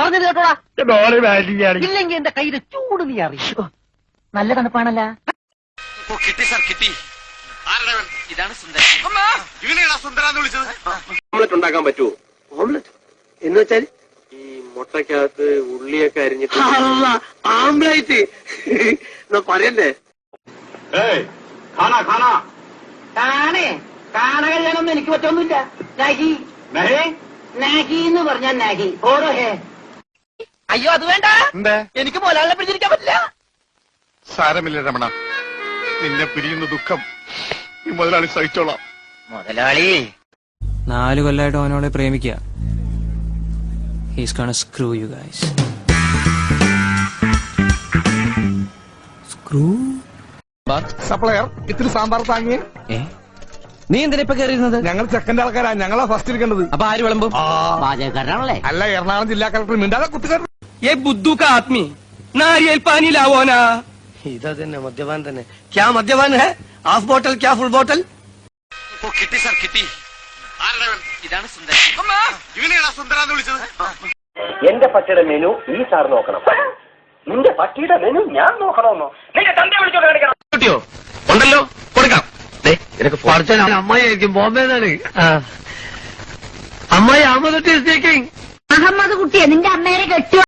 പറഞ്ഞത് കേട്ടോടാ. ഇല്ലെങ്കിൽ എന്റെ കയ്യിലെ ചൂട് നീ അറിയോ. നല്ല തണുപ്പാണല്ല. കിട്ടി സാർ കിട്ടി. ഇതാണ് സുന്ദരൻ. ഇവനെയാണ് സുന്ദരാന്ന് വിളിച്ചത്. ഓംലെറ്റ് ഉണ്ടാക്കാൻ പറ്റുമോ? ഓംലെറ്റ് എന്ന് വെച്ചാൽ ഈ മുട്ടക്കകത്ത് ഉള്ളിയൊക്കെ അരിഞ്ഞിട്ട് ആംബ്ലേറ്റ് എന്നാ പറയണ്ടേ? കാണാനൊന്നും എനിക്ക് പറ്റൊന്നുമില്ല. നഹി നഹി എന്ന് പറഞ്ഞാൽ നഹി. ഓരോ ഹേ. അയ്യോ അത് വേണ്ട. എനിക്ക് മുതലാളിനെ പിടിച്ചിരിക്കാൻ പറ്റില്ല. സാരമില്ല രമണ, നിന്നെ പിരിയുന്ന ദുഃഖം ഈ മുതലാളി സഹിച്ചോളാം. മുതലാളി 4 കൊല്ലമായിട്ട് അവനോളെ പ്രേമിക്കുക. He's gonna screw you guys. Screw? Supplier ഇത്തിരി സാമ്പാർ താങ്ങിയേ. നീ എന്തിനാ ഇപ്പൊ കയറിയിരുന്നത്? ഞങ്ങൾ ചെക്കന്റെ ആൾക്കാരാ, ഞങ്ങളാ ഫസ്റ്റ് ഇരിക്കേണ്ടത്. അപ്പൊ ആര് വിളമ്പും? പാചകക്കാരനാണല്ലേ. അല്ല, എറണാകുളം ജില്ലാ കളക്ടർ മിണ്ടാതെ കുത്തുകാരൻ. ये बुद्धू का आदमी नारियल पानी लाओ ना. ഇതാ തന്നെ മദ്യപാൻ തന്നെ. ക്യാ മദ്യപാൻ ഹെ? ഹാഫ് ബോട്ടൽ ക്യാ ഫുൾ ബോട്ടൽ? കിട്ടി സാർ കിട്ടി. ഇതാണ് സുന്ദരൻ. ഇവനെയാണ് സുന്ദരാന്ന് വിളിച്ചത്. എന്റെ പട്ടിയുടെ മെനു ഈ സാർ നോക്കണം. നിന്റെ പട്ടിയുടെ മെനു ഞാൻ നോക്കണമെന്നോ? നിന്റെ തന്റെ വിളിച്ചോണ്ട് കാണിക്കണം. കിട്ടിയോ? ഉണ്ടല്ലോ, കൊടുക്കാം. അമ്മായിരിക്കും ബോംബെ അമ്മായി അഹമ്മദ് അഹമ്മദ് കുട്ടിയെ നിന്റെ അമ്മേനെ കെട്ടിയോ?